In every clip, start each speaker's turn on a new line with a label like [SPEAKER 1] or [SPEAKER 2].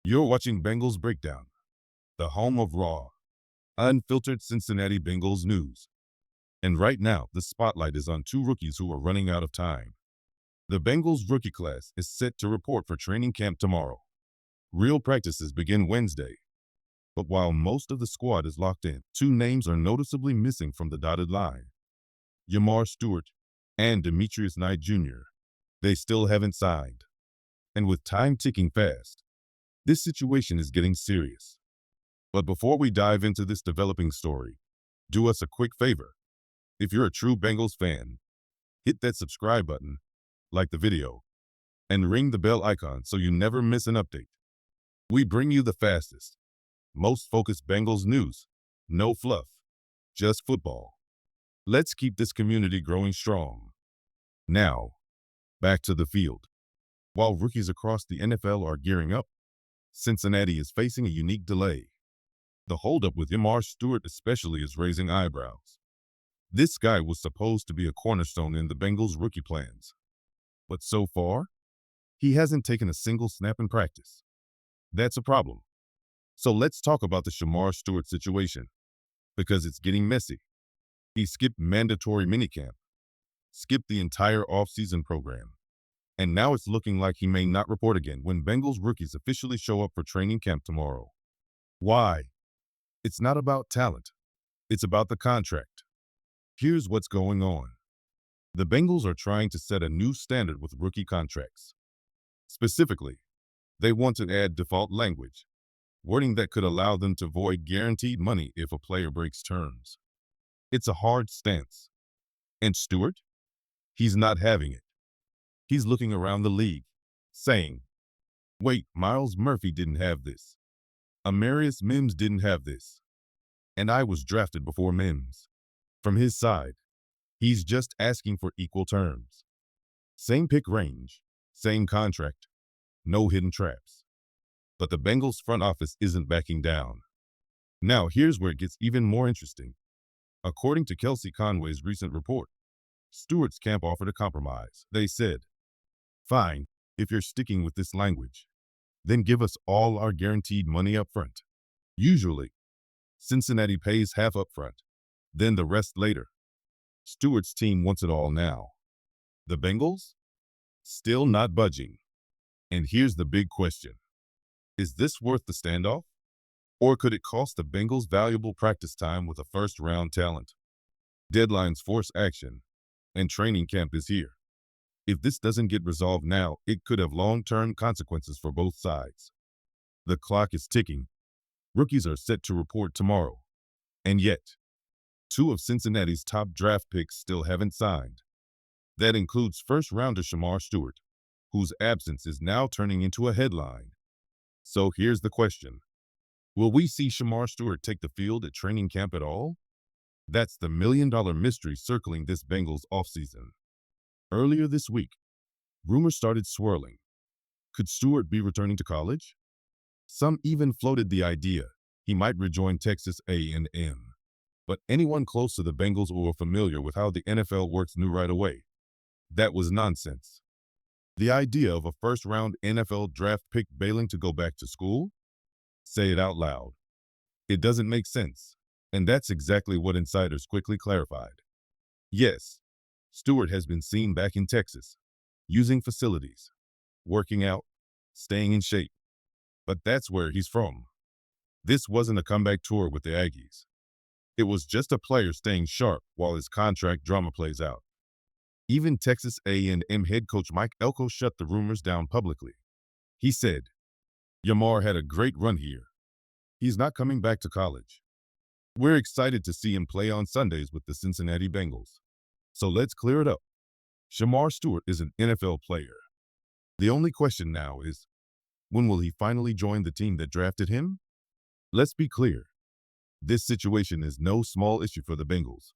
[SPEAKER 1] You're watching Bengals Breakdown, the home of raw, unfiltered Cincinnati Bengals news. And right now, the spotlight is on two rookies who are running out of time. The Bengals rookie class is set to report for training camp tomorrow. Real practices begin Wednesday. But while most of the squad is locked in, two names are noticeably missing from the dotted line: Shamar Stewart and Demetrius Knight Jr. They still haven't signed. And with time ticking fast, this situation is getting serious. But before we dive into this developing story, do us a quick favor. If you're a true Bengals fan, hit that subscribe button, like the video, and ring the bell icon so you never miss an update. We bring you the fastest, most focused Bengals news. No fluff, just football. Let's keep this community growing strong. Now, back to the field. While rookies across the NFL are gearing up, Cincinnati is facing a unique delay. The holdup with Shamar Stewart especially is raising eyebrows. This guy was supposed to be a cornerstone in the Bengals' rookie plans. But so far, he hasn't taken a single snap in practice. That's a problem. So let's talk about the Shamar Stewart situation, because it's getting messy. He skipped mandatory minicamp, skipped the entire offseason program, and now it's looking like he may not report again when Bengals rookies officially show up for training camp tomorrow. Why? It's not about talent. It's about the contract. Here's what's going on. The Bengals are trying to set a new standard with rookie contracts. Specifically, they want to add default language, wording that could allow them to void guaranteed money if a player breaks terms. It's a hard stance. And Stewart? He's not having it. He's looking around the league, saying, wait, Miles Murphy didn't have this. Amarius Mims didn't have this. And I was drafted before Mims. From his side, he's just asking for equal terms. Same pick range, same contract, no hidden traps. But the Bengals front office isn't backing down. Now here's where it gets even more interesting. According to Kelsey Conway's recent report, Stewart's camp offered a compromise. They said, fine, if you're sticking with this language, then give us all our guaranteed money up front. Usually, Cincinnati pays half up front, then the rest later. Stewart's team wants it all now. The Bengals? Still not budging. And here's the big question. Is this worth the standoff? Or could it cost the Bengals valuable practice time with a first-round talent? Deadlines force action, and training camp is here. If this doesn't get resolved now, it could have long-term consequences for both sides. The clock is ticking. Rookies are set to report tomorrow. And yet, two of Cincinnati's top draft picks still haven't signed. That includes first-rounder Shamar Stewart, whose absence is now turning into a headline. So here's the question. Will we see Shamar Stewart take the field at training camp at all? That's the million-dollar mystery circling this Bengals offseason. Earlier this week, rumors started swirling. Could Stewart be returning to college? Some even floated the idea he might rejoin Texas A&M. But anyone close to the Bengals or familiar with how the NFL works knew right away that was nonsense. The idea of a first-round NFL draft pick bailing to go back to school? Say it out loud. It doesn't make sense. And that's exactly what insiders quickly clarified. Yes, Stewart has been seen back in Texas, using facilities, working out, staying in shape. But that's where he's from. This wasn't a comeback tour with the Aggies. It was just a player staying sharp while his contract drama plays out. Even Texas A&M head coach Mike Elko shut the rumors down publicly. He said, Shamar had a great run here. He's not coming back to college. We're excited to see him play on Sundays with the Cincinnati Bengals. So let's clear it up. Shamar Stewart is an NFL player. The only question now is, when will he finally join the team that drafted him? Let's be clear. This situation is no small issue for the Bengals.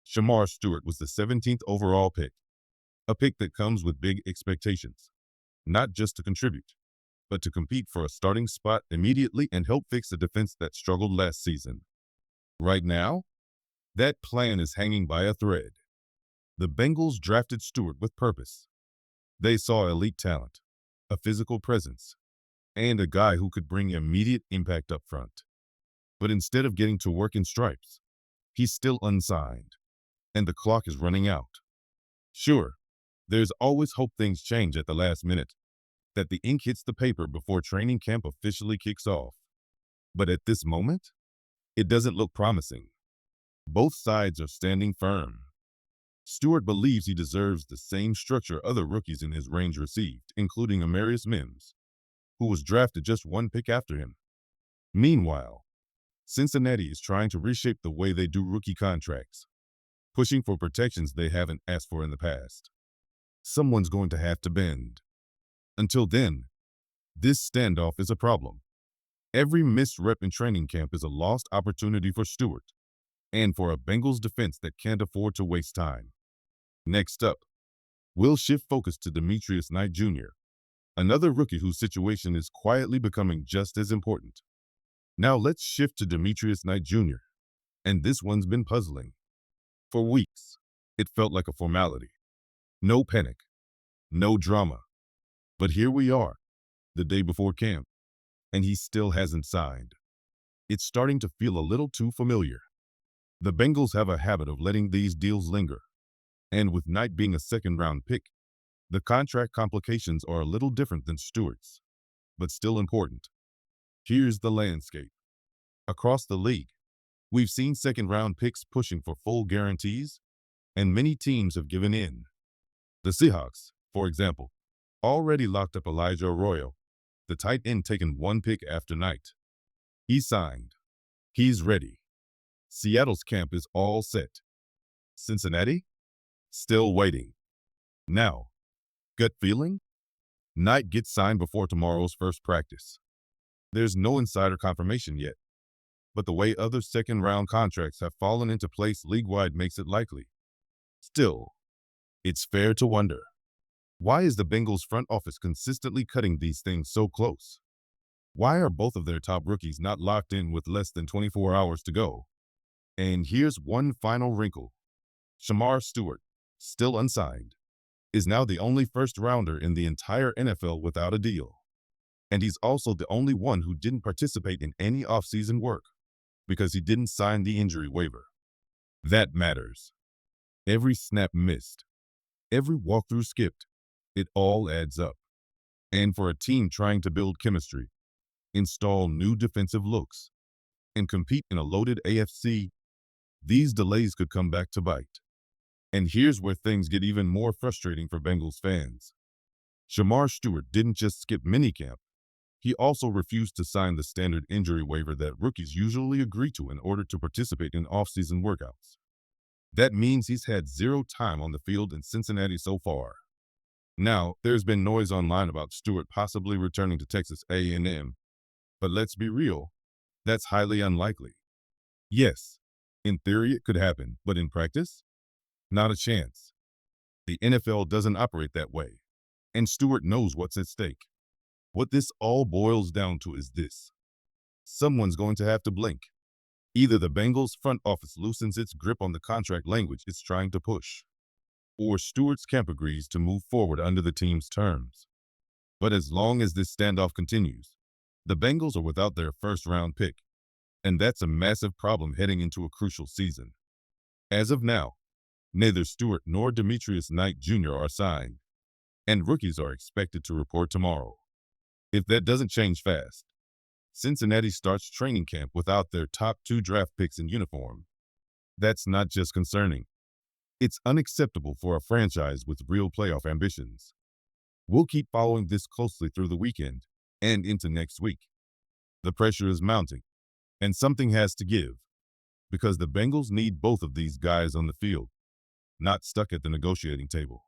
[SPEAKER 1] Shamar Stewart was the 17th overall pick, a pick that comes with big expectations, not just to contribute, but to compete for a starting spot immediately and help fix a defense that struggled last season. Right now, that plan is hanging by a thread. The Bengals drafted Stewart with purpose. They saw elite talent, a physical presence, and a guy who could bring immediate impact up front. But instead of getting to work in stripes, he's still unsigned, and the clock is running out. Sure, there's always hope things change at the last minute, that the ink hits the paper before training camp officially kicks off. But at this moment, it doesn't look promising. Both sides are standing firm. Stewart believes he deserves the same structure other rookies in his range received, including Amarius Mims, who was drafted just one pick after him. Meanwhile, Cincinnati is trying to reshape the way they do rookie contracts, pushing for protections they haven't asked for in the past. Someone's going to have to bend. Until then, this standoff is a problem. Every missed rep in training camp is a lost opportunity for Stewart, and for a Bengals defense that can't afford to waste time. Next up, we'll shift focus to Demetrius Knight Jr., another rookie whose situation is quietly becoming just as important. Now let's shift to Demetrius Knight Jr., and this one's been puzzling. For weeks, it felt like a formality. No panic, no drama. But here we are, the day before camp, and he still hasn't signed. It's starting to feel a little too familiar. The Bengals have a habit of letting these deals linger, and with Knight being a second-round pick, the contract complications are a little different than Stewart's, but still important. Here's the landscape. Across the league, we've seen second-round picks pushing for full guarantees, and many teams have given in. The Seahawks, for example, already locked up Elijah Arroyo, the tight end taken one pick after Knight. He's signed. He's ready. Seattle's camp is all set. Cincinnati? Still waiting. Now, gut feeling? Knight gets signed before tomorrow's first practice. There's no insider confirmation yet, but the way other second-round contracts have fallen into place league-wide makes it likely. Still, it's fair to wonder, why is the Bengals front office consistently cutting these things so close? Why are both of their top rookies not locked in with less than 24 hours to go? And here's one final wrinkle. Shamar Stewart, still unsigned, is now the only first-rounder in the entire NFL without a deal. And he's also the only one who didn't participate in any offseason work because he didn't sign the injury waiver. That matters. Every snap missed, every walkthrough skipped, it all adds up. And for a team trying to build chemistry, install new defensive looks, and compete in a loaded AFC, these delays could come back to bite. And here's where things get even more frustrating for Bengals fans. Shamar Stewart didn't just skip minicamp. He also refused to sign the standard injury waiver that rookies usually agree to in order to participate in off-season workouts. That means he's had zero time on the field in Cincinnati so far. Now, there's been noise online about Stewart possibly returning to Texas A&M, but let's be real, that's highly unlikely. Yes, in theory it could happen, but in practice? Not a chance. The NFL doesn't operate that way, and Stewart knows what's at stake. What this all boils down to is this. Someone's going to have to blink. Either the Bengals front office loosens its grip on the contract language it's trying to push, or Stewart's camp agrees to move forward under the team's terms. But as long as this standoff continues, the Bengals are without their first-round pick, and that's a massive problem heading into a crucial season. As of now, neither Stewart nor Demetrius Knight Jr. are signed, and rookies are expected to report tomorrow. If that doesn't change fast, Cincinnati starts training camp without their top 2 draft picks in uniform. That's not just concerning. It's unacceptable for a franchise with real playoff ambitions. We'll keep following this closely through the weekend and into next week. The pressure is mounting, and something has to give, because the Bengals need both of these guys on the field, not stuck at the negotiating table.